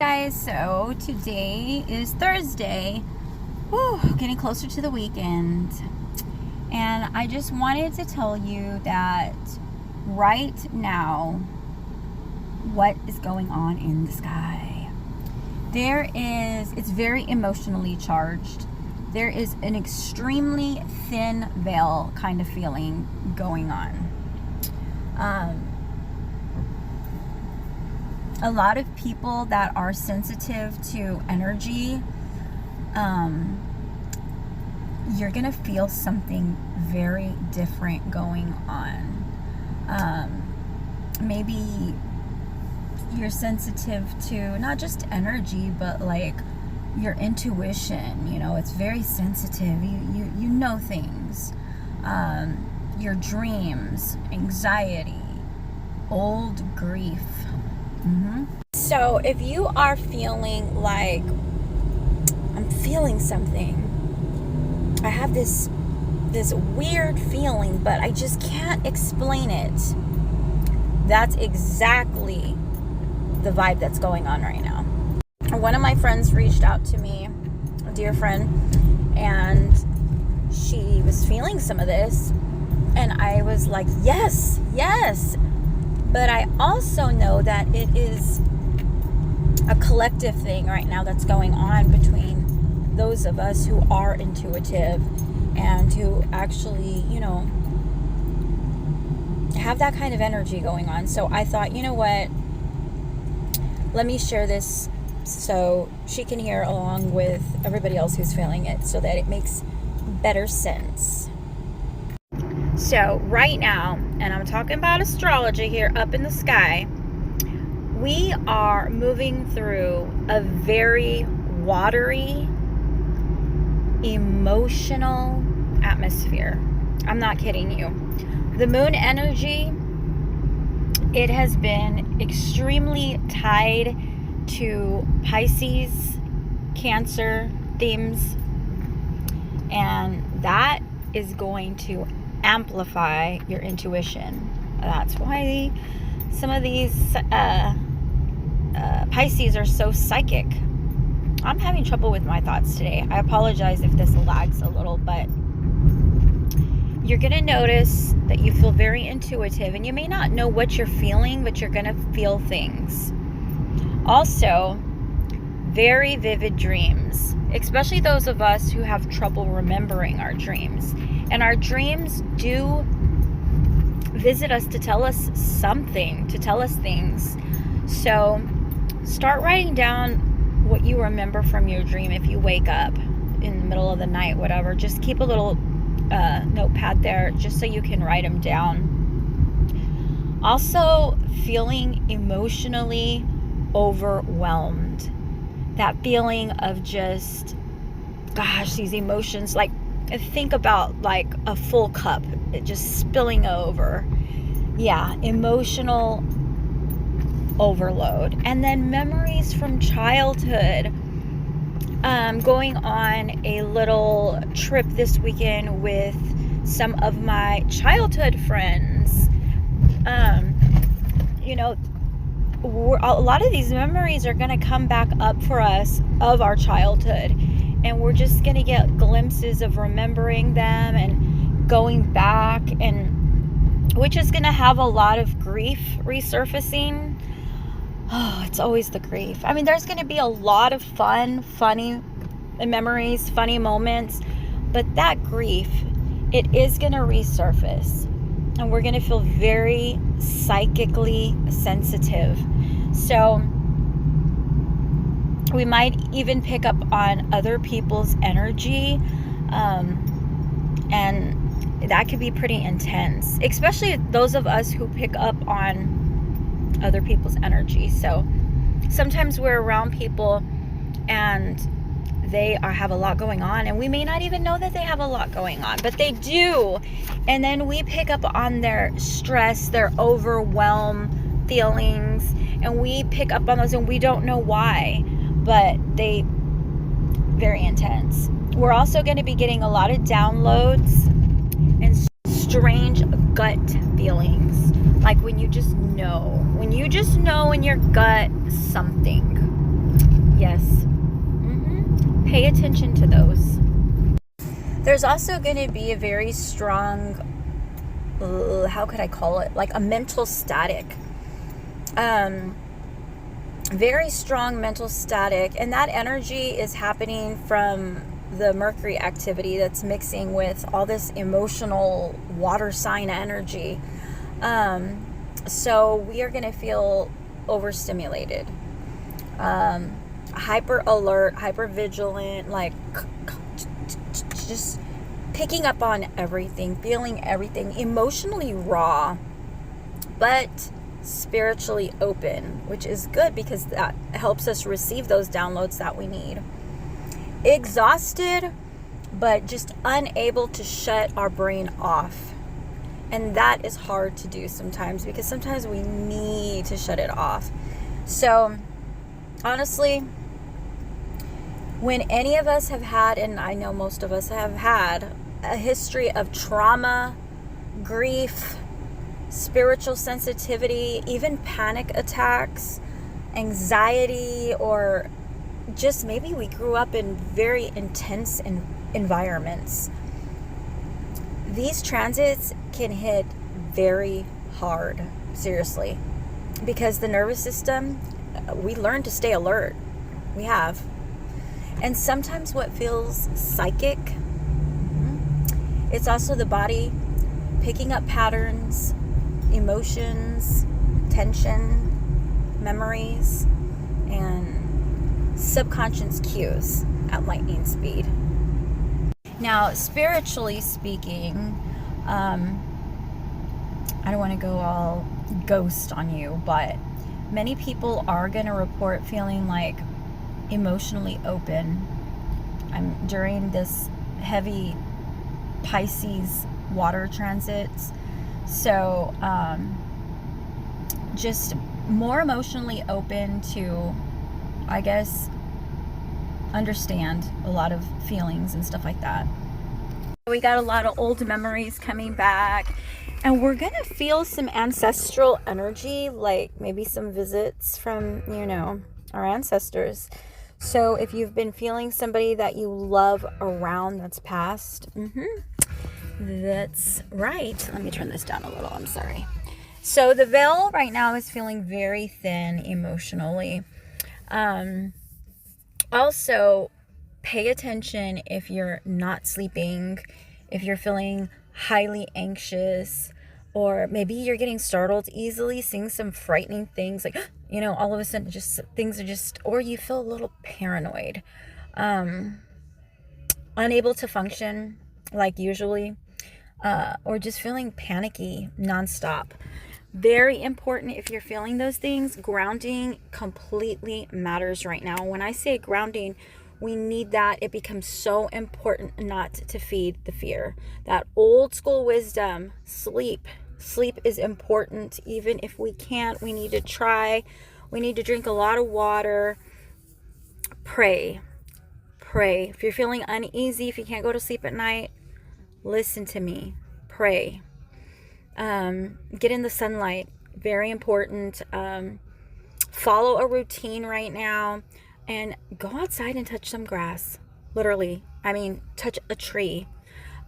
Guys, so today is Thursday. Whew, getting closer to the weekend, and I just wanted to tell you that right now what is going on in the sky. It's very emotionally charged. There is an extremely thin veil kind of feeling going on. A lot of people that are sensitive to energy, you're gonna feel something very different going on. Maybe you're sensitive to not just energy, but like your intuition. It's very sensitive. You know things. Your dreams, anxiety, old grief. So if you are feeling like, I'm feeling something, I have this weird feeling, but I just can't explain it, that's exactly the vibe that's going on right now. One of my friends reached out to me, a dear friend, and she was feeling some of this, and I was like, yes. But I also know that it is a collective thing right now that's going on between those of us who are intuitive and who actually, have that kind of energy going on. So I thought, you know what? Let me share this so she can hear along with everybody else who's feeling it, so that it makes better sense. So right now, and I'm talking about astrology here up in the sky, we are moving through a very watery, emotional atmosphere. I'm not kidding you. The moon energy, it has been extremely tied to Pisces, Cancer themes, and that is going to amplify your intuition. That's why some of these Pisces are so psychic. I'm having trouble with my thoughts today. I apologize if this lags a little, but you're going to notice that you feel very intuitive, and you may not know what you're feeling, but you're going to feel things. Also, very vivid dreams, especially those of us who have trouble remembering our dreams. And our dreams do visit us to tell us something, to tell us things. So start writing down what you remember from your dream. If you wake up in the middle of the night, whatever, just keep a little notepad there just so you can write them down. Also, feeling emotionally overwhelmed. That feeling of just, gosh, these emotions, like, think about like a full cup, it just spilling over. Yeah, emotional overload. And then memories from childhood. Going on a little trip this weekend with some of my childhood friends. A lot of these memories are going to come back up for us of our childhood, and we're just going to get glimpses of remembering them and going back, and which is going to have a lot of grief resurfacing. Oh, it's always the grief. I mean, there's going to be a lot of funny memories, funny moments, but that grief, it is going to resurface, and we're going to feel very psychically sensitive. So we might even pick up on other people's energy, and that could be pretty intense, especially those of us who pick up on other people's energy. So sometimes we're around people and they have a lot going on, and we may not even know that they have a lot going on, but they do. And then we pick up on their stress, their overwhelmed feelings, and we pick up on those, and we don't know why, but they very intense. We're also going to be getting a lot of downloads and strange gut feelings, like when you just know in your gut something. pay attention to those. There's also going to be a very strong, how could I call it? Like a mental static. Very strong mental static. And that energy is happening from the Mercury activity that's mixing with all this emotional water sign energy. So we are going to feel overstimulated, hyper alert, hyper vigilant, like just picking up on everything, feeling everything, emotionally raw, but spiritually open, which is good because that helps us receive those downloads that we need. Exhausted, but just unable to shut our brain off. And that is hard to do sometimes because sometimes we need to shut it off. So honestly, when any of us have had, and I know most of us have had, a history of trauma, grief, spiritual sensitivity, even panic attacks, anxiety, or just maybe we grew up in very intense environments, these transits can hit very hard, seriously, because the nervous system, we learn to stay alert. We have. And sometimes what feels psychic, it's also the body picking up patterns, emotions, tension, memories, and subconscious cues at lightning speed. Now, spiritually speaking, I don't want to go all ghost on you, but many people are going to report feeling like emotionally open during this heavy Pisces water transits. So just more emotionally open to, I guess, understand a lot of feelings and stuff like that. We got a lot of old memories coming back, and we're gonna feel some ancestral energy, like maybe some visits from, our ancestors. So if you've been feeling somebody that you love around that's passed, that's right. Let me turn this down a little. I'm sorry. So the veil right now is feeling very thin emotionally. Also, pay attention if you're not sleeping, if you're feeling highly anxious, or maybe you're getting startled easily, seeing some frightening things, like, all of a sudden just things are just, or you feel a little paranoid, unable to function like usually, or just feeling panicky nonstop. Very important, if you're feeling those things, grounding completely matters right now. When I say grounding, we need that. It becomes so important not to feed the fear. That old school wisdom, sleep is important. Even if we can't, we need to try. We need to drink a lot of water. Pray. If you're feeling uneasy, if you can't go to sleep at night, listen to me. Pray. Get in the sunlight. Very important. Follow a routine right now, and go outside and touch some grass. Literally. Touch a tree.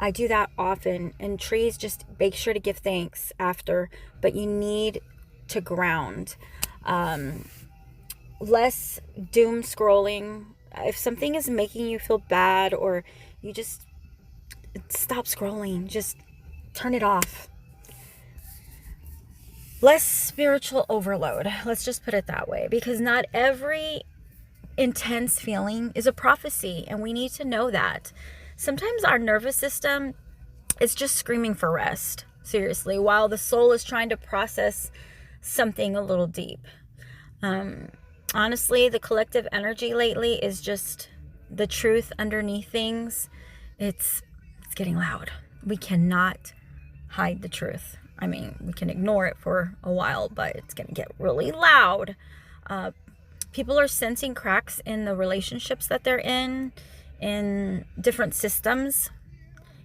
I do that often, and trees, just make sure to give thanks after, but you need to ground. Less doom scrolling. If something is making you feel bad, or you just stop scrolling, just turn it off. Less spiritual overload. Let's just put it that way, because not every intense feeling is a prophecy, and we need to know that. Sometimes our nervous system is just screaming for rest, seriously, while the soul is trying to process something a little deep. Honestly, the collective energy lately is just the truth underneath things. It's getting loud. We cannot hide the truth. We can ignore it for a while, but it's going to get really loud. People are sensing cracks in the relationships that they're in different systems,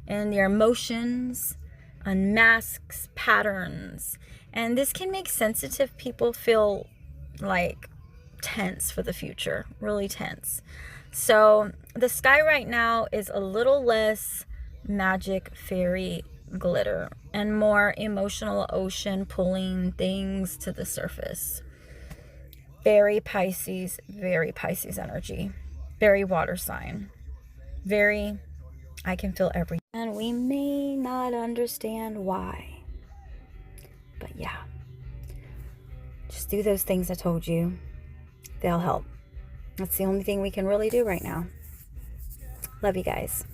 in their emotions, unmasks patterns. And this can make sensitive people feel like tense for the future, really tense. So the sky right now is a little less magic fairy glitter and more emotional ocean pulling things to the surface. Very Pisces energy. Very water sign. Very, I can feel everything. And we may not understand why. But yeah, just do those things I told you. They'll help. That's the only thing we can really do right now. Love you guys.